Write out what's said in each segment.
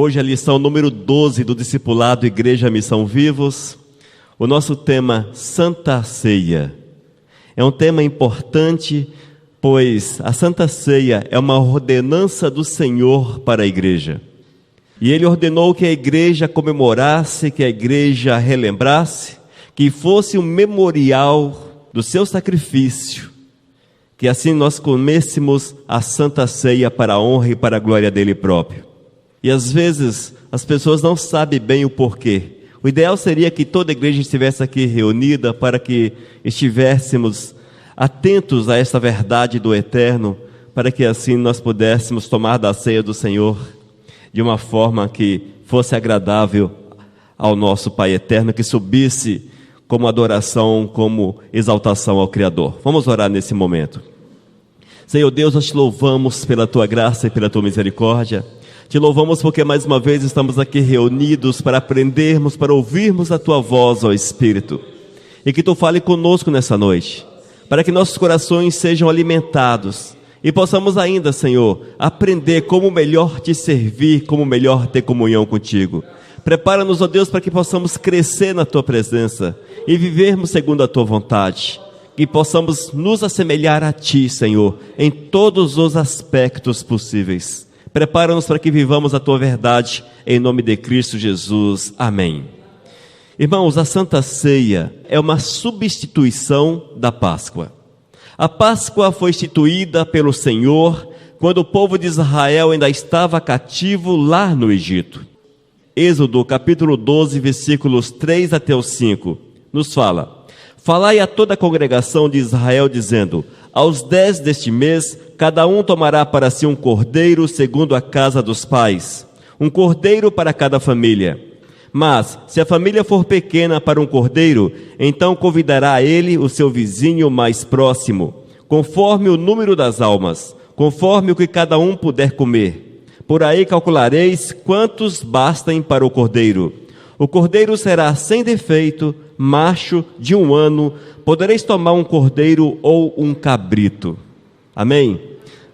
Hoje a lição número 12 do Discipulado Igreja Missão Vivos. O nosso tema, Santa Ceia. É um tema importante, pois a Santa Ceia é uma ordenança do Senhor para a igreja. E Ele ordenou que a igreja comemorasse, que a igreja relembrasse, que fosse um memorial do seu sacrifício, que assim nós comêssemos a Santa Ceia para a honra e para a glória dele próprio. E às vezes as pessoas não sabem bem o porquê. O ideal seria que toda a igreja estivesse aqui reunida para que estivéssemos atentos a esta verdade do eterno, para que assim nós pudéssemos tomar da ceia do Senhor de uma forma que fosse agradável ao nosso Pai eterno, que subisse como adoração, como exaltação ao Criador. Vamos orar nesse momento. Senhor Deus, nós te louvamos pela tua graça e pela tua misericórdia. Te louvamos porque mais uma vez estamos aqui reunidos para aprendermos, para ouvirmos a tua voz, ó Espírito. E que tu fale conosco nessa noite, para que nossos corações sejam alimentados e possamos ainda, Senhor, aprender como melhor te servir, como melhor ter comunhão contigo. Prepara-nos, ó Deus, para que possamos crescer na tua presença e vivermos segundo a tua vontade. Que possamos nos assemelhar a ti, Senhor, em todos os aspectos possíveis. Prepara-nos para que vivamos a tua verdade, em nome de Cristo Jesus. Amém. Irmãos, a Santa Ceia é uma substituição da Páscoa. A Páscoa foi instituída pelo Senhor quando o povo de Israel ainda estava cativo lá no Egito. Êxodo capítulo 12, versículos 3 até os 5, nos fala: falai a toda a congregação de Israel, dizendo: aos 10 deste mês, cada um tomará para si um cordeiro segundo a casa dos pais, um cordeiro para cada família. Mas, se a família for pequena para um cordeiro, então convidará ele o seu vizinho mais próximo, conforme o número das almas, conforme o que cada um puder comer. Por aí calculareis quantos bastem para o cordeiro. O cordeiro será sem defeito, macho, de 1 ano. Podereis tomar um cordeiro ou um cabrito. Amém?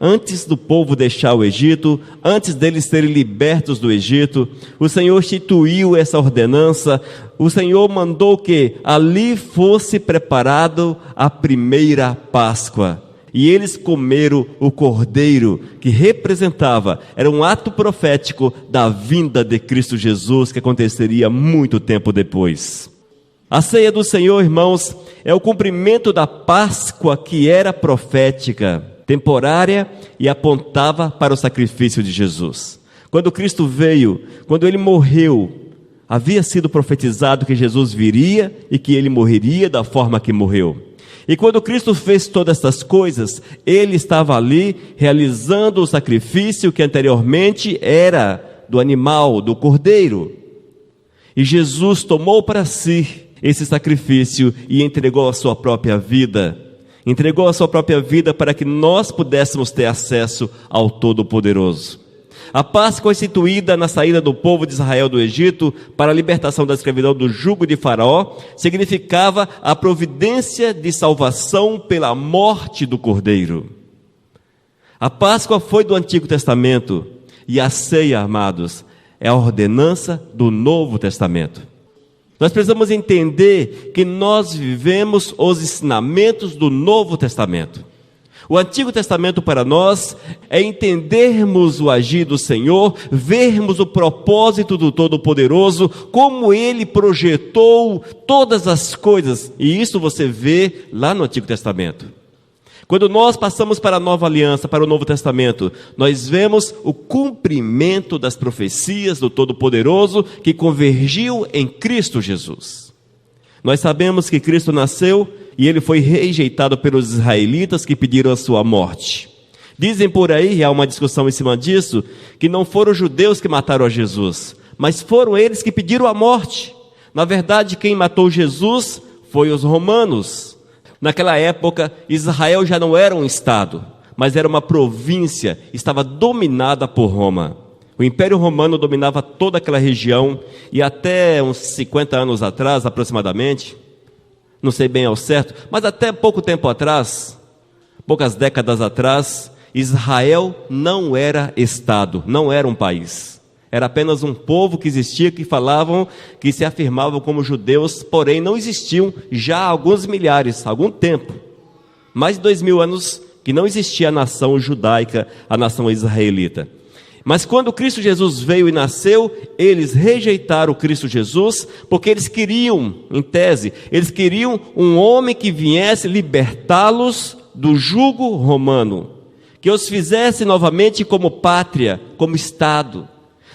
Antes do povo deixar o Egito, antes deles serem libertos do Egito, o Senhor instituiu essa ordenança. O Senhor mandou que ali fosse preparado a primeira Páscoa. E eles comeram o cordeiro, que representava, era um ato profético da vinda de Cristo Jesus, que aconteceria muito tempo depois. A ceia do Senhor, irmãos, é o cumprimento da Páscoa que era profética, temporária e apontava para o sacrifício de Jesus. Quando Cristo veio, quando ele morreu, havia sido profetizado que Jesus viria e que ele morreria da forma que morreu. E quando Cristo fez todas estas coisas, ele estava ali realizando o sacrifício que anteriormente era do animal, do cordeiro. E Jesus tomou para si esse sacrifício e entregou a sua própria vida. Entregou a sua própria vida para que nós pudéssemos ter acesso ao Todo-Poderoso. A Páscoa instituída na saída do povo de Israel do Egito para a libertação da escravidão do jugo de Faraó significava a providência de salvação pela morte do Cordeiro. A Páscoa foi do Antigo Testamento e a ceia, amados, é a ordenança do Novo Testamento. Nós precisamos entender que nós vivemos os ensinamentos do Novo Testamento. O Antigo Testamento para nós é entendermos o agir do Senhor, vermos o propósito do Todo-Poderoso, como Ele projetou todas as coisas. E isso você vê lá no Antigo Testamento. Quando nós passamos para a Nova Aliança, para o Novo Testamento, nós vemos o cumprimento das profecias do Todo-Poderoso que convergiu em Cristo Jesus. Nós sabemos que Cristo nasceu e ele foi rejeitado pelos israelitas que pediram a sua morte. Dizem por aí, e há uma discussão em cima disso, que não foram os judeus que mataram a Jesus, mas foram eles que pediram a morte. Na verdade, quem matou Jesus foi os romanos. Naquela época, Israel já não era um estado, mas era uma província, estava dominada por Roma. O Império Romano dominava toda aquela região e até uns 50 anos atrás, aproximadamente, não sei bem ao certo, mas até pouco tempo atrás, poucas décadas atrás, Israel não era estado, não era um país. Era apenas um povo que existia, que falavam, que se afirmavam como judeus, porém não existiam já há alguns milhares, algum tempo. Mais de 2000 anos que não existia a nação judaica, a nação israelita. Mas quando Cristo Jesus veio e nasceu, eles rejeitaram Cristo Jesus, porque eles queriam, em tese, eles queriam um homem que viesse libertá-los do jugo romano, que os fizesse novamente como pátria, como Estado.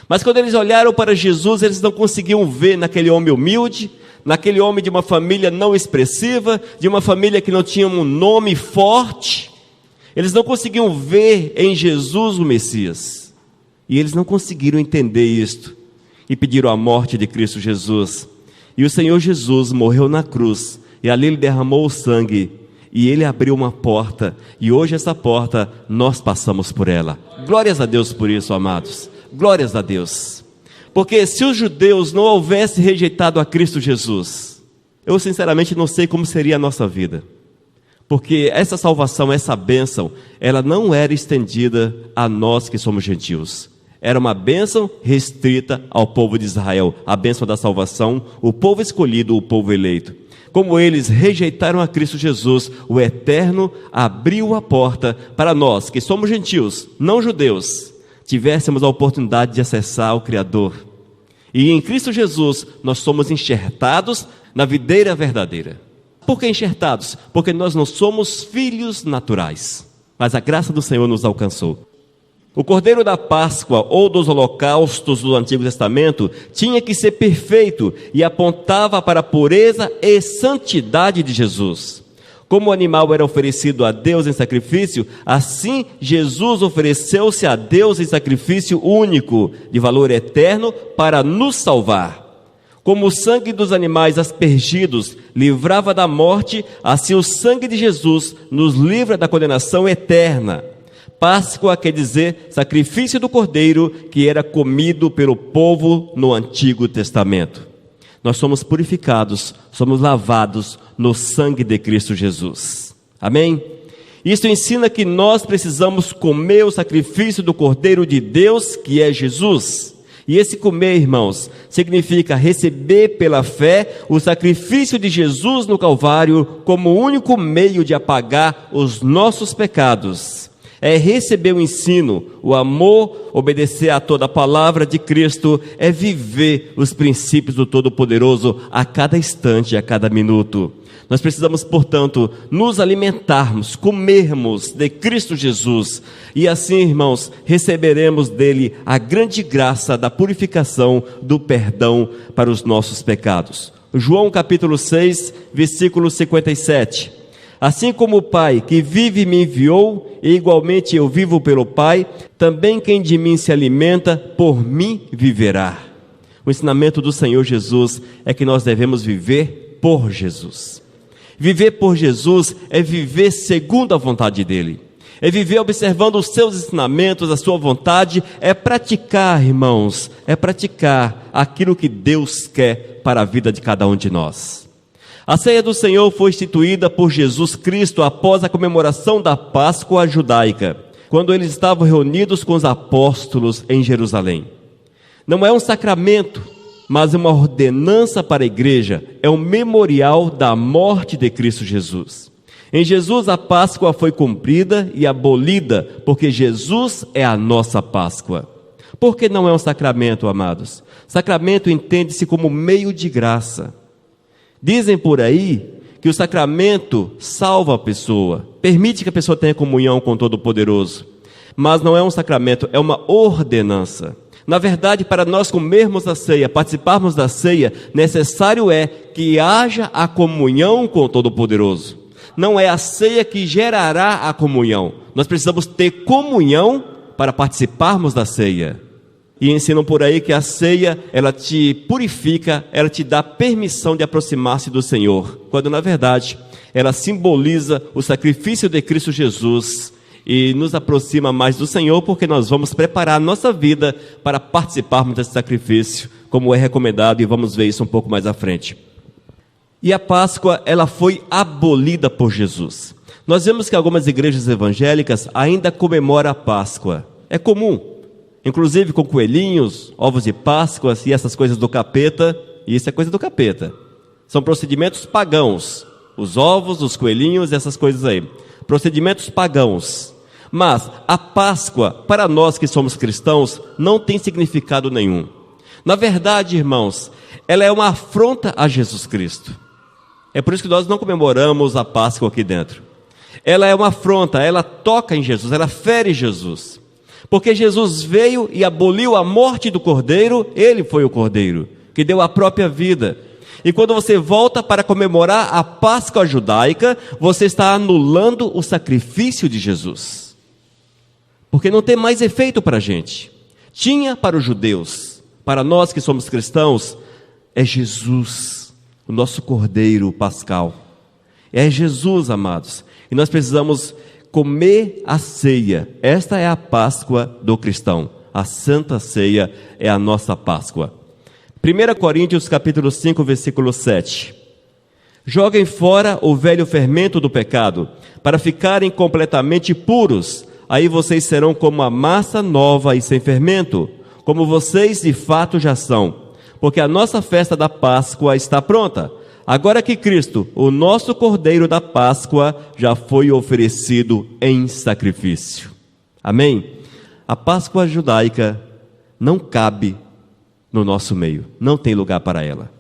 Mas quando eles olharam para Jesus, eles não conseguiam ver naquele homem humilde, naquele homem de uma família não expressiva, de uma família que não tinha um nome forte. Eles não conseguiam ver em Jesus o Messias. E eles não conseguiram entender isto. E pediram a morte de Cristo Jesus. E o Senhor Jesus morreu na cruz. E ali Ele derramou o sangue. E Ele abriu uma porta. E hoje essa porta, nós passamos por ela. Glórias a Deus por isso, amados. Glórias a Deus. Porque se os judeus não houvessem rejeitado a Cristo Jesus, eu sinceramente não sei como seria a nossa vida. Porque essa salvação, essa bênção, ela não era estendida a nós que somos gentios. Era uma bênção restrita ao povo de Israel, a bênção da salvação, o povo escolhido, o povo eleito. Como eles rejeitaram a Cristo Jesus, o Eterno abriu a porta para nós, que somos gentios, não judeus, tivéssemos a oportunidade de acessar o Criador. E em Cristo Jesus, nós somos enxertados na videira verdadeira. Por que enxertados? Porque nós não somos filhos naturais, mas a graça do Senhor nos alcançou. O Cordeiro da Páscoa ou dos holocaustos do Antigo Testamento tinha que ser perfeito e apontava para a pureza e santidade de Jesus. Como o animal era oferecido a Deus em sacrifício, assim Jesus ofereceu-se a Deus em sacrifício único, de valor eterno, para nos salvar. Como o sangue dos animais aspergidos livrava da morte, assim o sangue de Jesus nos livra da condenação eterna. Páscoa quer dizer sacrifício do Cordeiro que era comido pelo povo no Antigo Testamento. Nós somos purificados, somos lavados no sangue de Cristo Jesus. Amém? Isso ensina que nós precisamos comer o sacrifício do Cordeiro de Deus, que é Jesus. E esse comer, irmãos, significa receber pela fé o sacrifício de Jesus no Calvário como o único meio de apagar os nossos pecados. É receber o ensino, o amor, obedecer a toda a palavra de Cristo, é viver os princípios do Todo-Poderoso a cada instante, a cada minuto. Nós precisamos, portanto, nos alimentarmos, comermos de Cristo Jesus, e assim, irmãos, receberemos dele a grande graça da purificação, do perdão para os nossos pecados. João capítulo 6, versículo 57. Assim como o Pai que vive me enviou, e igualmente eu vivo pelo Pai, também quem de mim se alimenta, por mim viverá. O ensinamento do Senhor Jesus é que nós devemos viver por Jesus. Viver por Jesus é viver segundo a vontade dEle. É viver observando os seus ensinamentos, a sua vontade, é praticar, irmãos, é praticar aquilo que Deus quer para a vida de cada um de nós. A ceia do Senhor foi instituída por Jesus Cristo após a comemoração da Páscoa judaica, quando eles estavam reunidos com os apóstolos em Jerusalém. Não é um sacramento, mas uma ordenança para a igreja, é um memorial da morte de Cristo Jesus. Em Jesus a Páscoa foi cumprida e abolida, porque Jesus é a nossa Páscoa. Por que não é um sacramento, amados? Sacramento entende-se como meio de graça. Dizem por aí que o sacramento salva a pessoa, permite que a pessoa tenha comunhão com o Todo-Poderoso, mas não é um sacramento, é uma ordenança. Na verdade, para nós comermos a ceia, participarmos da ceia, necessário é que haja a comunhão com o Todo-Poderoso. Não é a ceia que gerará a comunhão, nós precisamos ter comunhão para participarmos da ceia. E ensinam por aí que a ceia, ela te purifica, ela te dá permissão de aproximar-se do Senhor, quando na verdade, ela simboliza o sacrifício de Cristo Jesus e nos aproxima mais do Senhor, porque nós vamos preparar a nossa vida para participarmos desse sacrifício, como é recomendado, e vamos ver isso um pouco mais à frente. E a Páscoa, ela foi abolida por Jesus. Nós vemos que algumas igrejas evangélicas ainda comemoram a Páscoa. É comum. inclusive com coelhinhos, ovos de Páscoa e essas coisas do capeta. E isso é coisa do capeta. São procedimentos pagãos. Os ovos, os coelhinhos e essas coisas aí. Procedimentos pagãos. Mas a Páscoa, para nós que somos cristãos, não tem significado nenhum. Na verdade, irmãos, ela é uma afronta a Jesus Cristo. É por isso que nós não comemoramos a Páscoa aqui dentro. Ela é uma afronta, ela toca em Jesus, ela fere Jesus. Porque Jesus veio e aboliu a morte do Cordeiro, ele foi o Cordeiro, que deu a própria vida. E quando você volta para comemorar a Páscoa judaica, você está anulando o sacrifício de Jesus. Porque não tem mais efeito para a gente. Tinha para os judeus, para nós que somos cristãos, é Jesus, o nosso Cordeiro pascal. É Jesus, amados. E nós precisamos comer a ceia. Esta é a Páscoa do cristão. A Santa Ceia é a nossa Páscoa. 1 Coríntios capítulo 5, versículo 7. Joguem fora o velho fermento do pecado, para ficarem completamente puros. Aí vocês serão como a massa nova e sem fermento, como vocês de fato já são. Porque a nossa festa da Páscoa está pronta. Agora que Cristo, o nosso Cordeiro da Páscoa, já foi oferecido em sacrifício. Amém? A Páscoa judaica não cabe no nosso meio, não tem lugar para ela.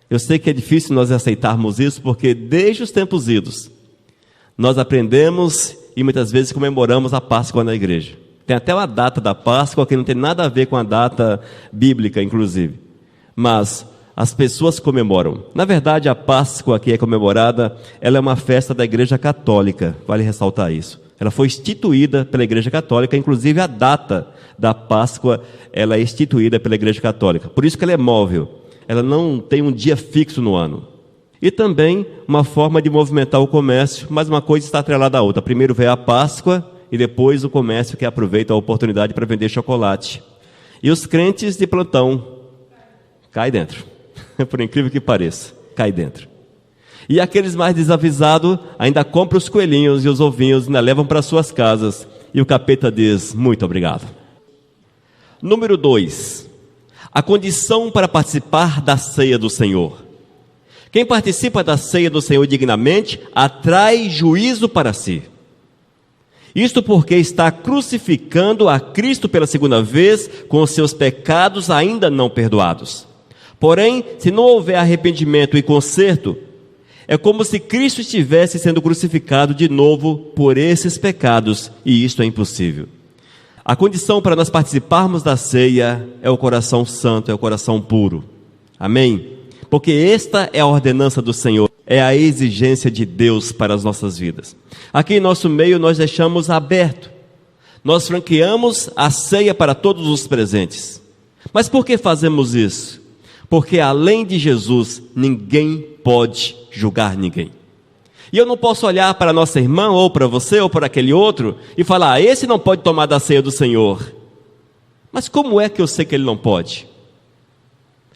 Eu sei que é difícil nós aceitarmos isso, porque desde os tempos idos, nós aprendemos e muitas vezes comemoramos a Páscoa na igreja. Tem até uma data da Páscoa que não tem nada a ver com a data bíblica, inclusive. Mas as pessoas comemoram. Na verdade, a Páscoa que é comemorada, ela é uma festa da Igreja Católica, vale ressaltar isso. Ela foi instituída pela Igreja Católica, inclusive a data da Páscoa, ela é instituída pela Igreja Católica. Por isso que ela é móvel, ela não tem um dia fixo no ano. E também uma forma de movimentar o comércio, mas uma coisa está atrelada à outra. Primeiro vem a Páscoa e depois o comércio que aproveita a oportunidade para vender chocolate. E os crentes de plantão, cai dentro. Por incrível que pareça, cai dentro. E aqueles mais desavisados ainda compram os coelhinhos e os ovinhos, ainda levam para suas casas. E o capeta diz, muito obrigado. Número 2. A condição para participar da ceia do Senhor. Quem participa da ceia do Senhor dignamente, atrai juízo para si. Isto porque está crucificando a Cristo pela segunda vez, com os seus pecados ainda não perdoados. Porém, se não houver arrependimento e conserto, é como se Cristo estivesse sendo crucificado de novo por esses pecados, e isto é impossível. A condição para nós participarmos da ceia é o coração santo, é o coração puro. Amém? Porque esta é a ordenança do Senhor, é a exigência de Deus para as nossas vidas. Aqui em nosso meio nós deixamos aberto, nós franqueamos a ceia para todos os presentes. Mas por que fazemos isso? Porque além de Jesus, ninguém pode julgar ninguém. E eu não posso olhar para nossa irmã, ou para você, ou para aquele outro, e falar, esse não pode tomar da ceia do Senhor. Mas como é que eu sei que ele não pode?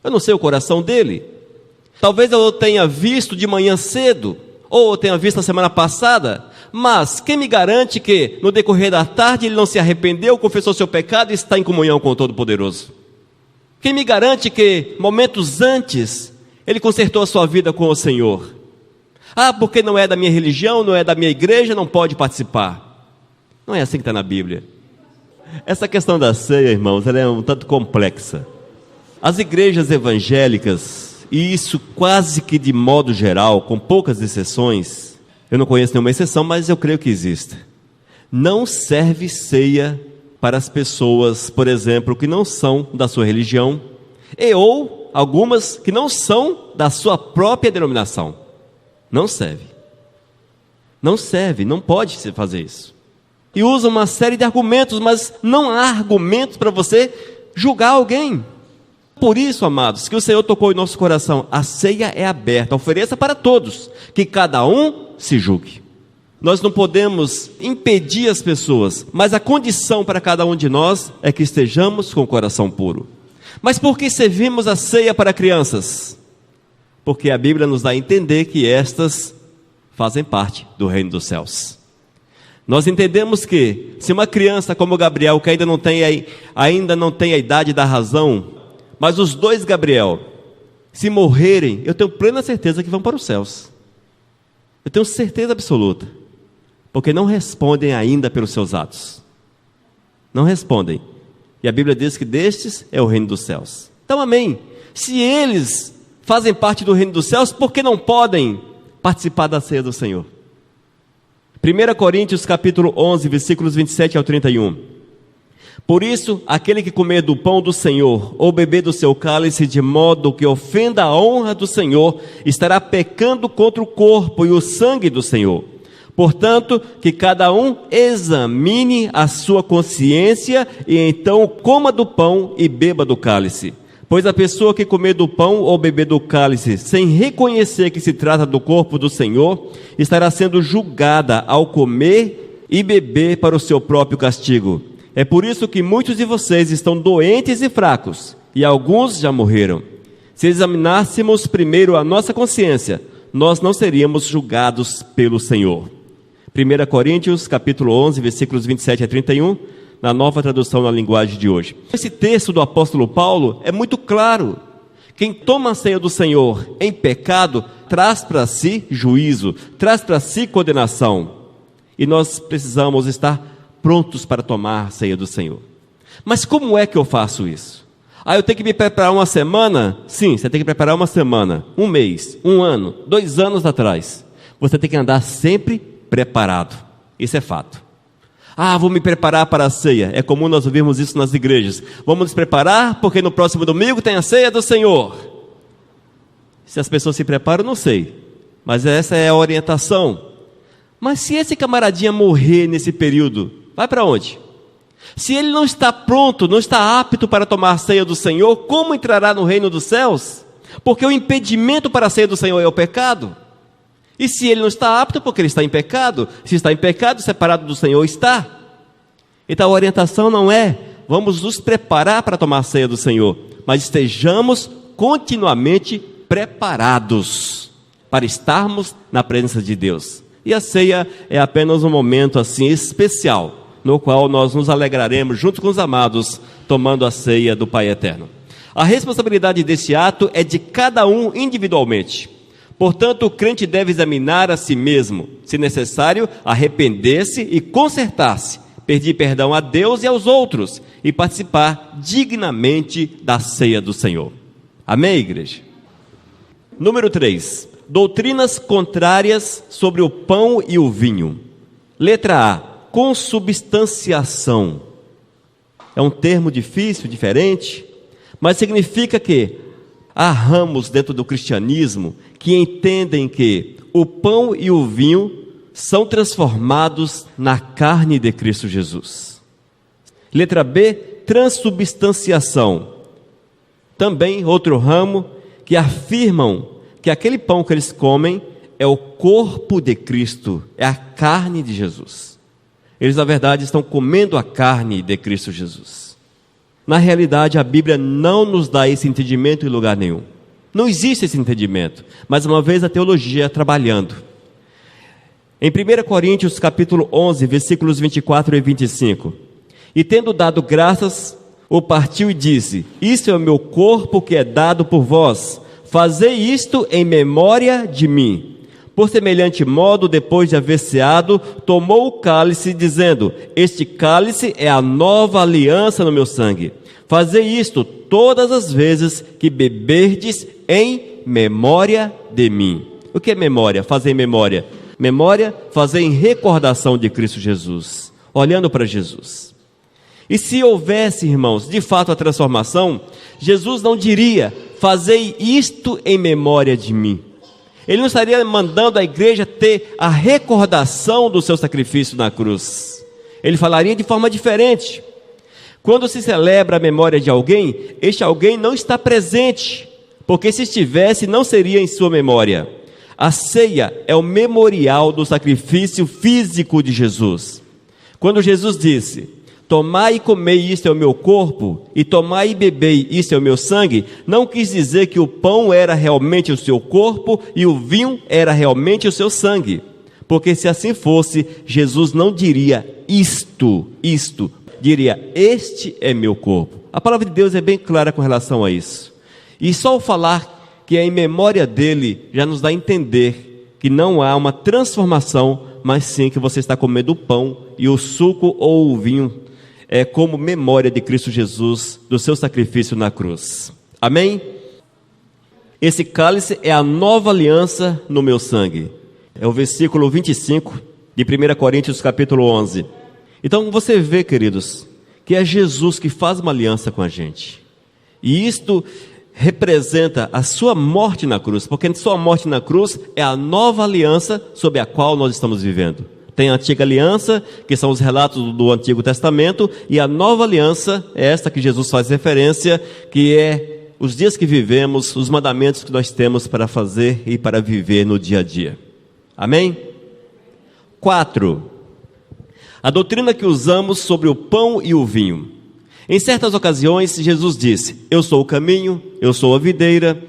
Eu não sei o coração dele. Talvez eu tenha visto de manhã cedo, ou eu tenha visto a semana passada, mas quem me garante que no decorrer da tarde ele não se arrependeu, confessou seu pecado e está em comunhão com o Todo-Poderoso? Quem me garante que momentos antes ele consertou a sua vida com o Senhor? Ah, porque não é da minha religião, não é da minha igreja, não pode participar. Não é assim que está na Bíblia. Essa questão da ceia, irmãos, ela é um tanto complexa. As igrejas evangélicas, e isso quase que de modo geral, com poucas exceções, eu não conheço nenhuma exceção, mas eu creio que existe, não serve ceia para as pessoas, por exemplo, que não são da sua religião, e ou algumas que não são da sua própria denominação. Não serve. Não serve, não pode se fazer isso. E usa uma série de argumentos, mas não há argumentos para você julgar alguém. Por isso, amados, que o Senhor tocou em nosso coração, a ceia é aberta, ofereça para todos, que cada um se julgue. Nós não podemos impedir as pessoas, mas a condição para cada um de nós é que estejamos com o coração puro. Mas por que servimos a ceia para crianças? Porque a Bíblia nos dá a entender que estas fazem parte do reino dos céus. Nós entendemos que, se uma criança como Gabriel, que ainda não tem a idade da razão, mas os dois Gabriel, se morrerem, eu tenho plena certeza que vão para os céus. Eu tenho certeza absoluta, porque não respondem ainda pelos seus atos. Não respondem. E a Bíblia diz que destes é o reino dos céus. Então, amém. Se eles fazem parte do reino dos céus, por que não podem participar da ceia do Senhor? 1 Coríntios capítulo 11, versículos 27 ao 31. Por isso, aquele que comer do pão do Senhor, ou beber do seu cálice de modo que ofenda a honra do Senhor, estará pecando contra o corpo e o sangue do Senhor. Portanto, que cada um examine a sua consciência, e então coma do pão e beba do cálice. Pois a pessoa que comer do pão ou beber do cálice, sem reconhecer que se trata do corpo do Senhor, estará sendo julgada ao comer e beber para o seu próprio castigo. É por isso que muitos de vocês estão doentes e fracos, e alguns já morreram. Se examinássemos primeiro a nossa consciência, nós não seríamos julgados pelo Senhor. 1 Coríntios capítulo 11, versículos 27 a 31, na nova tradução na linguagem de hoje. Esse texto do apóstolo Paulo é muito claro. Quem toma a ceia do Senhor em pecado, traz para si juízo, traz para si condenação. E nós precisamos estar prontos para tomar a ceia do Senhor. Mas como é que eu faço isso? Eu tenho que me preparar uma semana? Sim, você tem que preparar uma semana, um mês, um ano, 2 anos atrás. Você tem que andar sempre preparado. Isso é fato. Vou me preparar para a ceia. É comum nós ouvirmos isso nas igrejas. Vamos nos preparar porque no próximo domingo tem a ceia do Senhor. Se as pessoas se preparam, não sei. Mas essa é a orientação. Mas se esse camaradinha morrer nesse período, vai para onde? Se ele não está pronto, não está apto para tomar a ceia do Senhor, como entrará no reino dos céus? Porque o impedimento para a ceia do Senhor é o pecado. E se ele não está apto, porque ele está em pecado. Se está em pecado, separado do Senhor está. Então a orientação não é, vamos nos preparar para tomar a ceia do Senhor, mas estejamos continuamente preparados para estarmos na presença de Deus. E a ceia é apenas um momento assim especial, no qual nós nos alegraremos junto com os amados, tomando a ceia do Pai Eterno. A responsabilidade desse ato é de cada um individualmente. Portanto, o crente deve examinar a si mesmo, se necessário, arrepender-se e consertar-se, pedir perdão a Deus e aos outros, e participar dignamente da ceia do Senhor. Amém, igreja? Número 3. Doutrinas contrárias sobre o pão e o vinho. Letra A. Consubstanciação. É um termo difícil, diferente, mas significa que há ramos dentro do cristianismo que entendem que o pão e o vinho são transformados na carne de Cristo Jesus. Letra B, transubstanciação. Também outro ramo que afirmam que aquele pão que eles comem é o corpo de Cristo, é a carne de Jesus. Eles, na verdade, estão comendo a carne de Cristo Jesus. Na realidade, a Bíblia não nos dá esse entendimento em lugar nenhum. Não existe esse entendimento, mais uma vez a teologia trabalhando. Em 1 Coríntios capítulo 11, versículos 24 e 25. E tendo dado graças, o partiu e disse: Isto é o meu corpo que é dado por vós, fazei isto em memória de mim. Por semelhante modo, depois de haver ceado, tomou o cálice, dizendo: Este cálice é a nova aliança no meu sangue. Fazei isto todas as vezes que beberdes em memória de mim. O que é memória? Fazer em memória. Memória, fazer em recordação de Cristo Jesus, olhando para Jesus. E se houvesse, irmãos, de fato a transformação, Jesus não diria: fazei isto em memória de mim. Ele não estaria mandando a igreja ter a recordação do seu sacrifício na cruz. Ele falaria de forma diferente. Quando se celebra a memória de alguém, este alguém não está presente, porque se estivesse, não seria em sua memória. A ceia é o memorial do sacrifício físico de Jesus. Quando Jesus disse: tomai e comei, isto é o meu corpo, e tomai e bebei, isto é o meu sangue, não quis dizer que o pão era realmente o seu corpo e o vinho era realmente o seu sangue. porque se assim fosse, Jesus não diria isto, diria: este é meu corpo. A palavra de Deus é bem clara com relação a isso. E só o falar que é em memória dele já nos dá a entender que não há uma transformação, mas sim que você está comendo o pão e o suco ou o vinho é como memória de Cristo Jesus, do seu sacrifício na cruz. Amém? Esse cálice é a nova aliança no meu sangue. É o versículo 25 de 1 Coríntios capítulo 11. Então você vê, queridos, que é Jesus que faz uma aliança com a gente. E isto representa a sua morte na cruz, porque a sua morte na cruz é a nova aliança sob a qual nós estamos vivendo. Tem a antiga aliança, que são os relatos do Antigo Testamento, e a nova aliança é esta que Jesus faz referência, que é os dias que vivemos, os mandamentos que nós temos para fazer e para viver no dia a dia. Amém? 4. A doutrina que usamos sobre o pão e o vinho. Em certas ocasiões, Jesus disse: eu sou o caminho, eu sou a videira,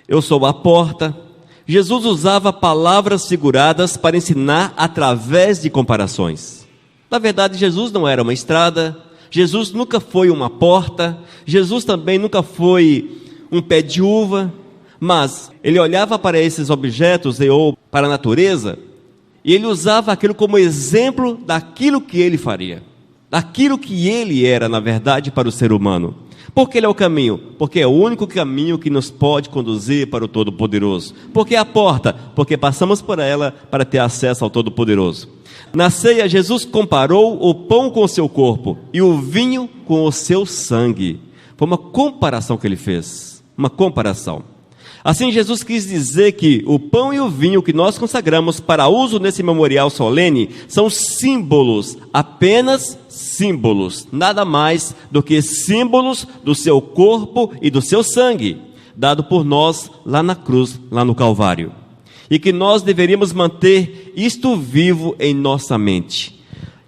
eu sou a porta. Jesus usava palavras figuradas para ensinar através de comparações. Na verdade, Jesus não era uma estrada, Jesus nunca foi uma porta, Jesus também nunca foi um pé de uva, mas ele olhava para esses objetos ou para a natureza e ele usava aquilo como exemplo daquilo que ele faria, daquilo que ele era, na verdade, para o ser humano. Por que ele é o caminho? Porque é o único caminho que nos pode conduzir para o Todo-Poderoso. Por que a porta? Porque passamos por ela para ter acesso ao Todo-Poderoso. Na ceia, Jesus comparou o pão com o seu corpo e o vinho com o seu sangue. Foi uma comparação que ele fez, uma comparação. Assim, Jesus quis dizer que o pão e o vinho que nós consagramos para uso nesse memorial solene são símbolos, apenas símbolos, nada mais do que símbolos do seu corpo e do seu sangue, dado por nós lá na cruz, lá no Calvário. E que nós deveríamos manter isto vivo em nossa mente.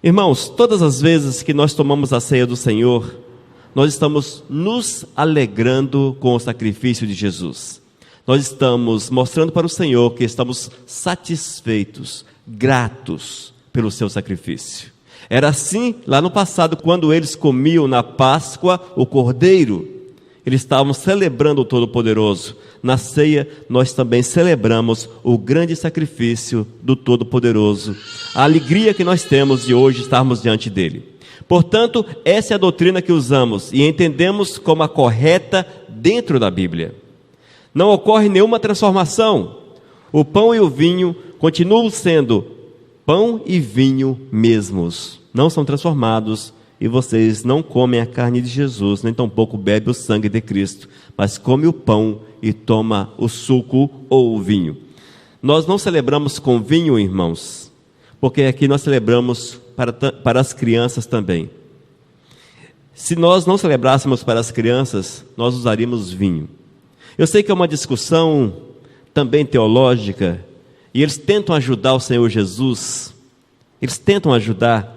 Irmãos, todas as vezes que nós tomamos a ceia do Senhor, nós estamos nos alegrando com o sacrifício de Jesus. Nós estamos mostrando para o Senhor que estamos satisfeitos, gratos pelo seu sacrifício. Era assim lá no passado, quando eles comiam na Páscoa o cordeiro. Eles estavam celebrando o Todo-Poderoso. Na ceia, nós também celebramos o grande sacrifício do Todo-Poderoso. A alegria que nós temos de hoje estarmos diante dele. Portanto, essa é a doutrina que usamos e entendemos como a correta dentro da Bíblia. Não ocorre nenhuma transformação. O pão e o vinho continuam sendo pão e vinho mesmos. Não são transformados. E vocês não comem a carne de Jesus, nem tampouco bebem o sangue de Cristo, mas come o pão e toma o suco ou o vinho. Nós não celebramos com vinho, irmãos, porque aqui nós celebramos para as crianças também. Se nós não celebrássemos para as crianças, nós usaríamos vinho. Eu sei que é uma discussão também teológica, e eles tentam ajudar o Senhor Jesus, eles tentam ajudar,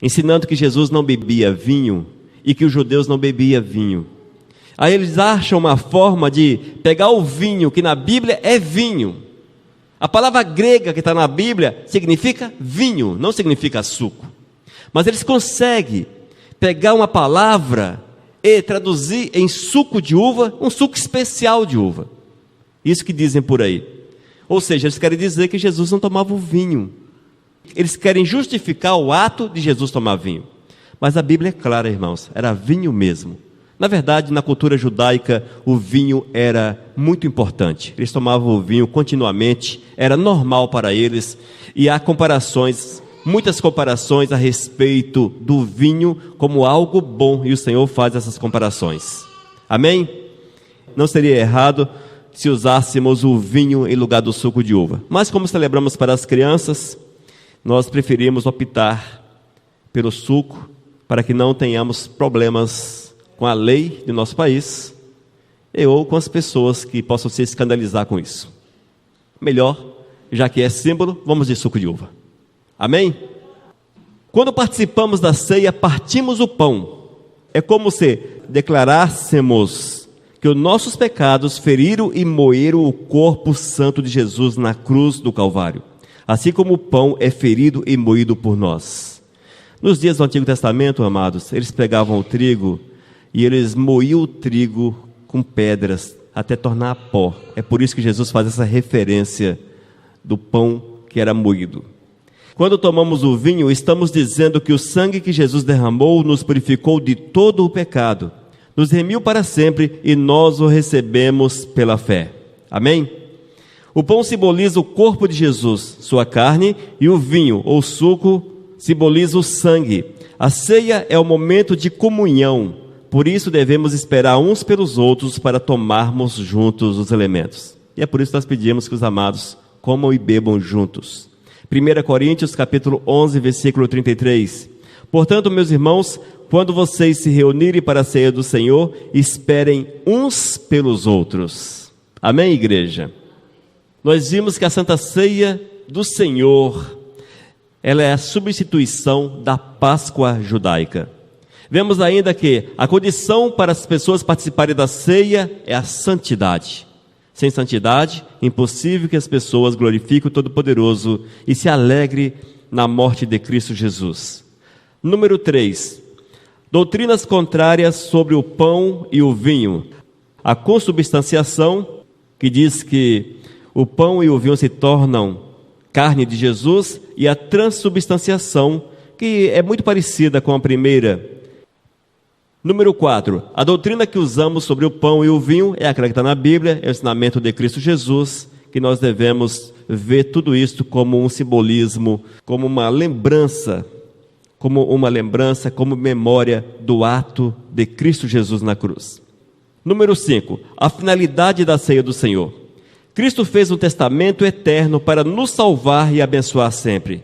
ensinando que Jesus não bebia vinho e que os judeus não bebiam vinho. Aí eles acham uma forma de pegar o vinho, que na Bíblia é vinho. A palavra grega que está na Bíblia significa vinho, não significa suco. Mas eles conseguem pegar uma palavra e traduzir em suco de uva, um suco especial de uva. Isso que dizem por aí. Ou seja, eles querem dizer que Jesus não tomava o vinho. Eles querem justificar o ato de Jesus tomar vinho. Mas a Bíblia é clara, irmãos, era vinho mesmo. Na verdade, na cultura judaica, o vinho era muito importante. Eles tomavam o vinho continuamente, era normal para eles. E há comparações, muitas comparações a respeito do vinho como algo bom. E o Senhor faz essas comparações. Amém? Não seria errado se usássemos o vinho em lugar do suco de uva. Mas como celebramos para as crianças, nós preferimos optar pelo suco para que não tenhamos problemas com a lei do nosso país ou com as pessoas que possam se escandalizar com isso. Melhor, já que é símbolo, vamos de suco de uva. Amém? Quando participamos da ceia, partimos o pão. É como se declarássemos que os nossos pecados feriram e moeram o corpo santo de Jesus na cruz do Calvário. assim como o pão é ferido e moído por nós. Nos dias do Antigo Testamento, amados, eles pegavam o trigo e eles moíam o trigo com pedras até tornar pó. É por isso que Jesus faz essa referência do pão que era moído. Quando tomamos o vinho, estamos dizendo que o sangue que Jesus derramou nos purificou de todo o pecado, nos remiu para sempre e nós o recebemos pela fé. Amém? O pão simboliza o corpo de Jesus, sua carne, e o vinho, ou suco, simboliza o sangue. A ceia é o momento de comunhão, por isso devemos esperar uns pelos outros para tomarmos juntos os elementos. E é por isso que nós pedimos que os amados comam e bebam juntos. 1 Coríntios capítulo 11, versículo 33. Portanto, meus irmãos, quando vocês se reunirem para a ceia do Senhor, esperem uns pelos outros. Amém, igreja? Nós vimos que a Santa Ceia do Senhor, ela é a substituição da Páscoa judaica. Vemos ainda que a condição para as pessoas participarem da ceia é a santidade. Sem santidade, impossível que as pessoas glorifiquem o Todo-Poderoso e se alegrem na morte de Cristo Jesus. Número 3. Doutrinas contrárias sobre o pão e o vinho. A consubstanciação, que diz que o pão e o vinho se tornam carne de Jesus, e a transubstanciação, que é muito parecida com a primeira. Número 4, a doutrina que usamos sobre o pão e o vinho é aquela que está na Bíblia, é o ensinamento de Cristo Jesus, que nós devemos ver tudo isto como um simbolismo, como uma lembrança, como memória do ato de Cristo Jesus na cruz. Número 5, a finalidade da ceia do Senhor. Cristo fez um testamento eterno para nos salvar e abençoar sempre.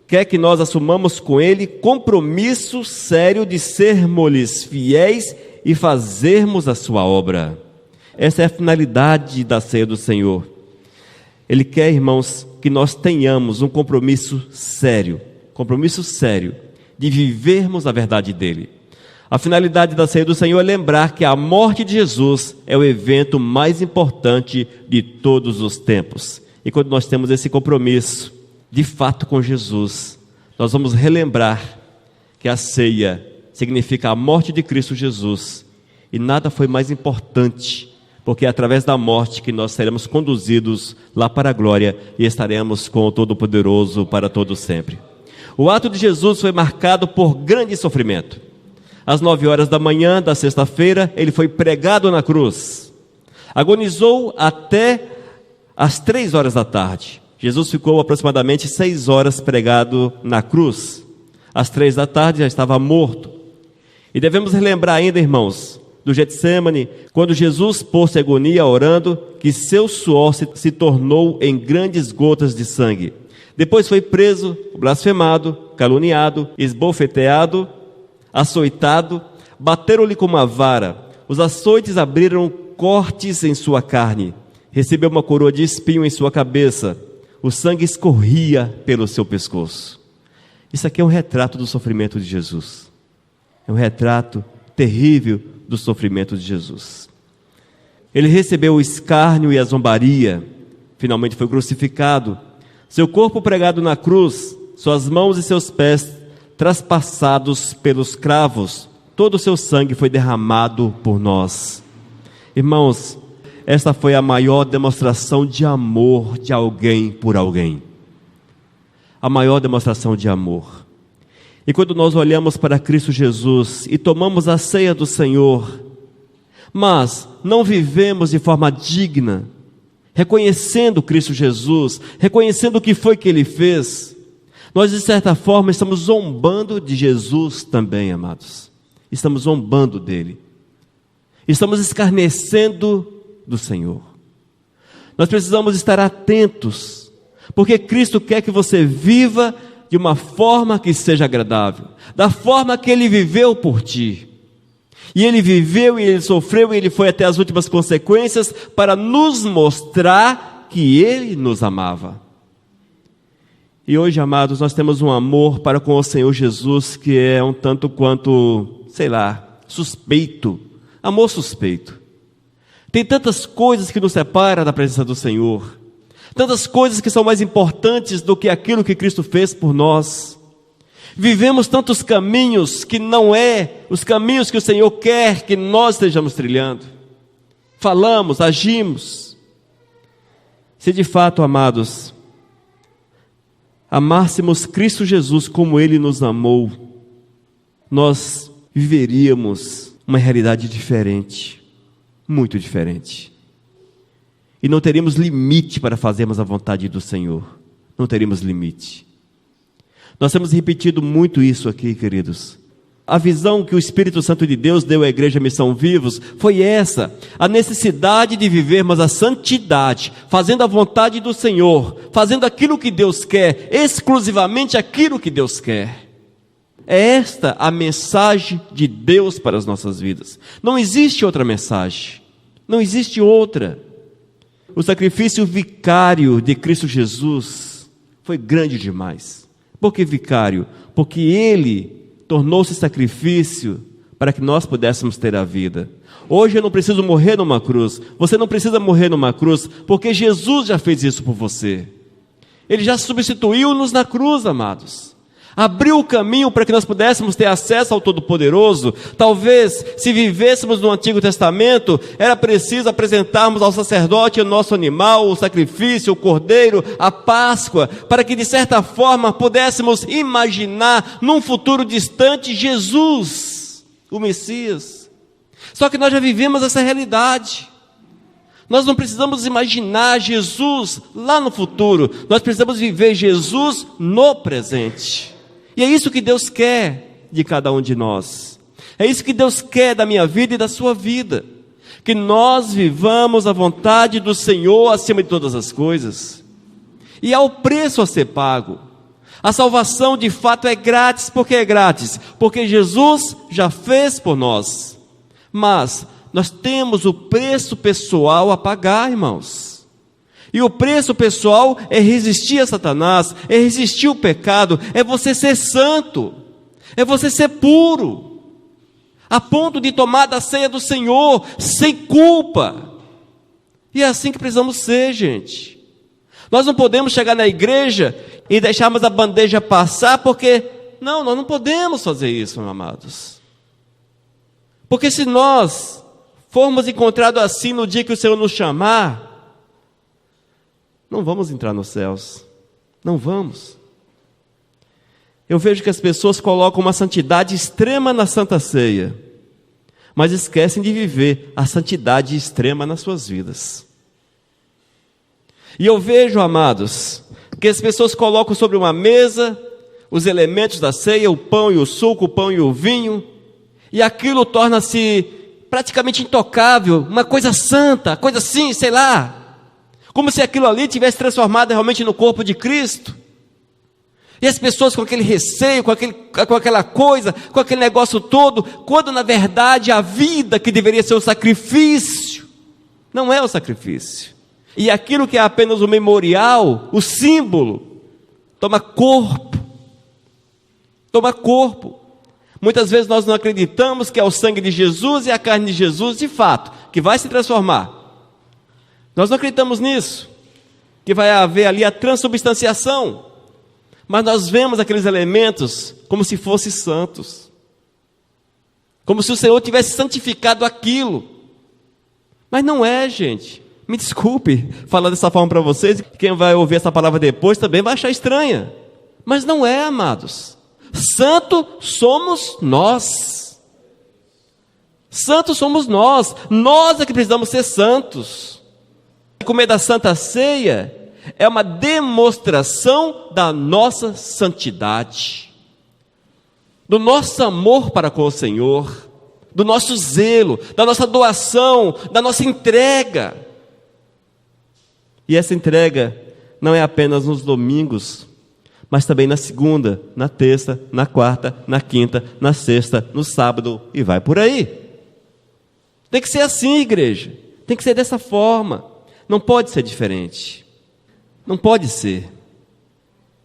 Quer que nós assumamos com Ele compromisso sério de sermos-lhes fiéis e fazermos a sua obra. Essa é a finalidade da ceia do Senhor. Ele quer, irmãos, que nós tenhamos um compromisso sério de vivermos a verdade dEle. A finalidade da ceia do Senhor é lembrar que a morte de Jesus é o evento mais importante de todos os tempos. E quando nós temos esse compromisso, de fato com Jesus, nós vamos relembrar que a ceia significa a morte de Cristo Jesus, e nada foi mais importante, porque é através da morte que nós seremos conduzidos lá para a glória e estaremos com o Todo-Poderoso para todo sempre. O ato de Jesus foi marcado por grande sofrimento. Às 9 horas da manhã da sexta-feira, ele foi pregado na cruz. Agonizou até às 3 horas da tarde. Jesus ficou aproximadamente 6 horas pregado na cruz. Às 3 da tarde já estava morto. E devemos relembrar ainda, irmãos, do Getsêmani, quando Jesus pôs-se em agonia orando, que seu suor se tornou em grandes gotas de sangue. Depois foi preso, blasfemado, caluniado, esbofeteado, açoitado, bateram-lhe com uma vara. Os açoites abriram cortes em sua carne. Recebeu uma coroa de espinho em sua cabeça. O sangue escorria pelo seu pescoço. Isso aqui é um retrato do sofrimento de Jesus. É um retrato terrível do sofrimento de Jesus. Ele recebeu o escárnio e a zombaria. Finalmente foi crucificado. Seu corpo pregado na cruz, suas mãos e seus pés traspassados pelos cravos. Todo o seu sangue foi derramado por nós. Irmãos, esta foi a maior demonstração de amor de alguém por alguém. A maior demonstração de amor. E quando nós olhamos para Cristo Jesus e tomamos a ceia do Senhor, mas não vivemos de forma digna, reconhecendo Cristo Jesus, reconhecendo o que foi que Ele fez, nós de certa forma estamos zombando de Jesus também, amados. Estamos zombando dEle. Estamos escarnecendo do Senhor. Nós precisamos estar atentos, porque Cristo quer que você viva de uma forma que seja agradável, da forma que Ele viveu por ti. E Ele viveu, e Ele sofreu, e Ele foi até as últimas consequências para nos mostrar que Ele nos amava. E hoje, amados, nós temos um amor para com o Senhor Jesus que é um tanto quanto, suspeito, amor suspeito. Tem tantas coisas que nos separam da presença do Senhor, tantas coisas que são mais importantes do que aquilo que Cristo fez por nós. Vivemos tantos caminhos que não é os caminhos que o Senhor quer que nós estejamos trilhando. Falamos, agimos. Se de fato, amados, amássemos Cristo Jesus como Ele nos amou, nós viveríamos uma realidade diferente, muito diferente. E não teríamos limite para fazermos a vontade do Senhor. Não teríamos limite. Nós temos repetido muito isso aqui, queridos. A visão que o Espírito Santo de Deus deu à Igreja Missão Vivos foi essa: a necessidade de vivermos a santidade, fazendo a vontade do Senhor, fazendo aquilo que Deus quer, exclusivamente aquilo que Deus quer. É esta a mensagem de Deus para as nossas vidas. Não existe outra mensagem, não existe outra. O sacrifício vicário de Cristo Jesus foi grande demais. Por que vicário? Porque Ele tornou-se sacrifício para que nós pudéssemos ter a vida. Hoje eu não preciso morrer numa cruz, você não precisa morrer numa cruz, porque Jesus já fez isso por você. Ele já substituiu-nos na cruz, amados. Abriu o caminho para que nós pudéssemos ter acesso ao Todo-Poderoso. Talvez, se vivêssemos no Antigo Testamento, era preciso apresentarmos ao sacerdote o nosso animal, o sacrifício, o cordeiro, a Páscoa, para que de certa forma pudéssemos imaginar num futuro distante Jesus, o Messias. Só que nós já vivemos essa realidade. Nós não precisamos imaginar Jesus lá no futuro, nós precisamos viver Jesus no presente. E é isso que Deus quer de cada um de nós. É isso que Deus quer da minha vida e da sua vida. Que nós vivamos a vontade do Senhor acima de todas as coisas. E há o preço a ser pago. A salvação de fato é grátis. Por que é grátis? Porque Jesus já fez por nós. Mas nós temos o preço pessoal a pagar, irmãos. E o preço pessoal é resistir a Satanás, é resistir o pecado, é você ser santo, é você ser puro, a ponto de tomar da ceia do Senhor, sem culpa. E é assim que precisamos ser, gente. Nós não podemos chegar na igreja e deixarmos a bandeja passar, porque, nós não podemos fazer isso, meus amados. Porque se nós formos encontrados assim no dia que o Senhor nos chamar, não vamos entrar nos céus, não vamos. Eu vejo que as pessoas colocam uma santidade extrema na Santa Ceia, mas esquecem de viver a santidade extrema nas suas vidas. E eu vejo, amados, que as pessoas colocam sobre uma mesa os elementos da ceia, o pão e o suco, o pão e o vinho, e aquilo torna-se praticamente intocável, uma coisa santa, coisa assim, sei lá, como se aquilo ali tivesse transformado realmente no corpo de Cristo. E as pessoas com aquele receio, com aquela coisa, com aquele negócio todo, quando na verdade a vida que deveria ser o sacrifício, não é o sacrifício. E aquilo que é apenas o memorial, o símbolo, toma corpo. Toma corpo. Muitas vezes nós não acreditamos que é o sangue de Jesus e a carne de Jesus, de fato, que vai se transformar. Nós não acreditamos nisso, que vai haver ali a transubstanciação, mas nós vemos aqueles elementos como se fossem santos, como se o Senhor tivesse santificado aquilo, mas não é, gente. Me desculpe falar dessa forma para vocês, quem vai ouvir essa palavra depois também vai achar estranha, mas não é, amados. Santo somos nós. Santos somos nós. Nós é que precisamos ser santos. Comer da Santa Ceia é uma demonstração da nossa santidade, do nosso amor para com o Senhor, do nosso zelo, da nossa doação, da nossa entrega. E essa entrega não é apenas nos domingos, mas também na segunda, na terça, na quarta, na quinta, na sexta, no sábado e vai por aí. Tem que ser assim, igreja. Tem que ser dessa forma. Não pode ser diferente. Não pode ser.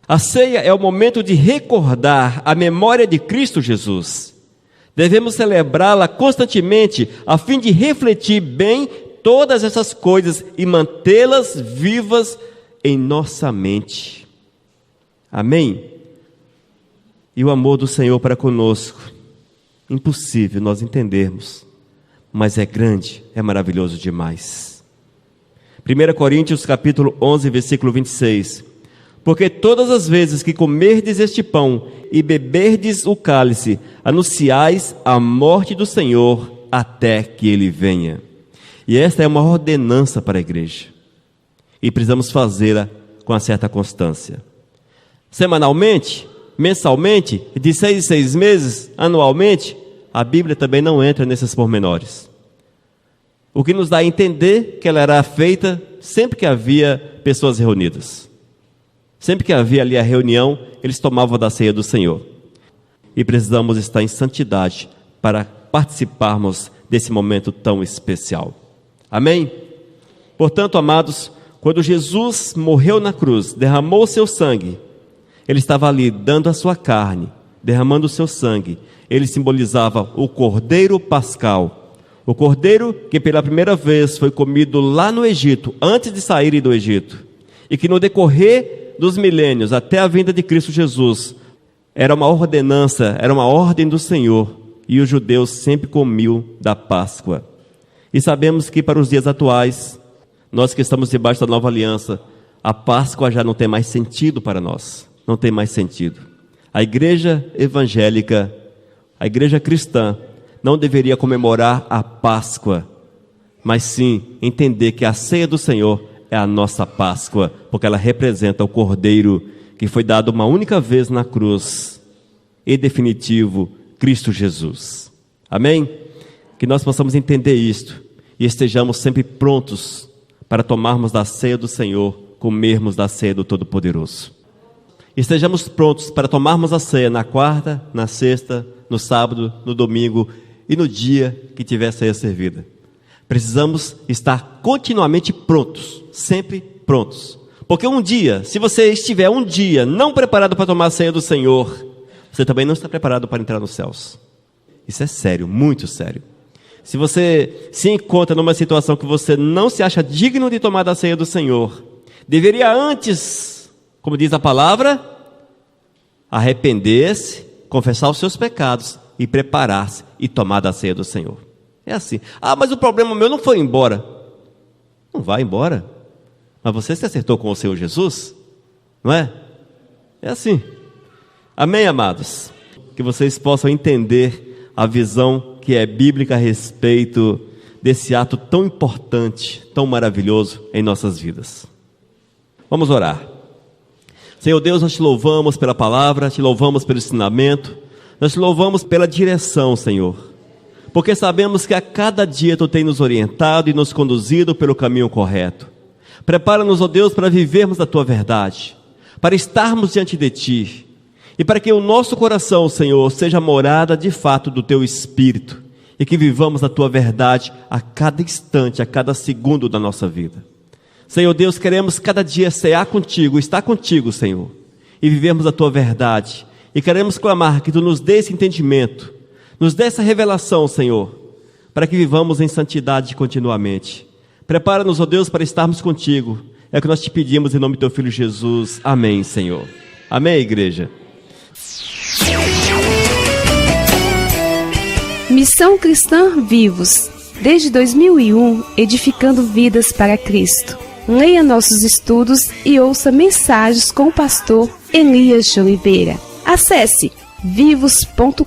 A ceia é o momento de recordar a memória de Cristo Jesus. Devemos celebrá-la constantemente, a fim de refletir bem todas essas coisas e mantê-las vivas em nossa mente. Amém? E o amor do Senhor para conosco, impossível nós entendermos, mas é grande, é maravilhoso demais. 1 Coríntios capítulo 11, versículo 26. Porque todas as vezes que comerdes este pão e beberdes o cálice, anunciais a morte do Senhor até que Ele venha. E esta é uma ordenança para a igreja. E precisamos fazê-la com uma certa constância. Semanalmente, mensalmente, de 6 em 6 meses, anualmente, a Bíblia também não entra nesses pormenores. O que nos dá a entender que ela era feita sempre que havia pessoas reunidas. Sempre que havia ali a reunião, eles tomavam da ceia do Senhor. E precisamos estar em santidade para participarmos desse momento tão especial. Amém? Portanto, amados, quando Jesus morreu na cruz, derramou o seu sangue, Ele estava ali dando a sua carne, derramando o seu sangue. Ele simbolizava o Cordeiro Pascal. O Cordeiro que pela primeira vez foi comido lá no Egito, antes de saírem do Egito. E que no decorrer dos milênios, até a vinda de Cristo Jesus, era uma ordenança, era uma ordem do Senhor. E os judeus sempre comiam da Páscoa. E sabemos que para os dias atuais, nós que estamos debaixo da nova aliança, a Páscoa já não tem mais sentido para nós. Não tem mais sentido. A igreja evangélica, a igreja cristã, não deveria comemorar a Páscoa, mas sim entender que a ceia do Senhor é a nossa Páscoa, porque ela representa o Cordeiro que foi dado uma única vez na cruz, e definitivo, Cristo Jesus. Amém? Que nós possamos entender isto e estejamos sempre prontos para tomarmos da ceia do Senhor, comermos da ceia do Todo-Poderoso. Estejamos prontos para tomarmos a ceia na quarta, na sexta, no sábado, no domingo e no dia que tiver a ceia servida. Precisamos estar continuamente prontos, sempre prontos. Porque um dia, se você estiver um dia não preparado para tomar a ceia do Senhor, você também não está preparado para entrar nos céus. Isso é sério, muito sério. Se você se encontra numa situação que você não se acha digno de tomar da ceia do Senhor, deveria antes, como diz a palavra, arrepender-se, confessar os seus pecados e preparar-se e tomar da ceia do Senhor. É assim. Ah, mas o problema meu não foi embora. Não vai embora. Mas você se acertou com o Senhor Jesus? Não é? É assim. Amém, amados? Que vocês possam entender a visão que é bíblica a respeito desse ato tão importante, tão maravilhoso em nossas vidas. Vamos orar. Senhor Deus, nós te louvamos pela palavra, te louvamos pelo ensinamento, nós te louvamos pela direção, Senhor. Porque sabemos que a cada dia Tu tem nos orientado e nos conduzido pelo caminho correto. Prepara-nos, ó Deus, para vivermos a Tua verdade, para estarmos diante de Ti, e para que o nosso coração, Senhor, seja morada de fato do Teu Espírito, e que vivamos a Tua verdade a cada instante, a cada segundo da nossa vida. Senhor Deus, queremos cada dia cear contigo, estar contigo, Senhor, e vivermos a Tua verdade, e queremos clamar que Tu nos dê esse entendimento, nos dê essa revelação, Senhor, para que vivamos em santidade continuamente. Prepara-nos, ó Deus, para estarmos contigo. É o que nós te pedimos em nome do Teu Filho Jesus. Amém, Senhor. Amém, igreja. Missão Cristã Vivos. Desde 2001, edificando vidas para Cristo. Leia nossos estudos e ouça mensagens com o pastor Elias de Oliveira. Acesse vivos.com.br.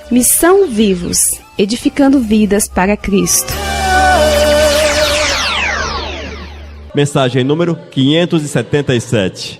Missão Vivos, edificando vidas para Cristo. Mensagem número 577.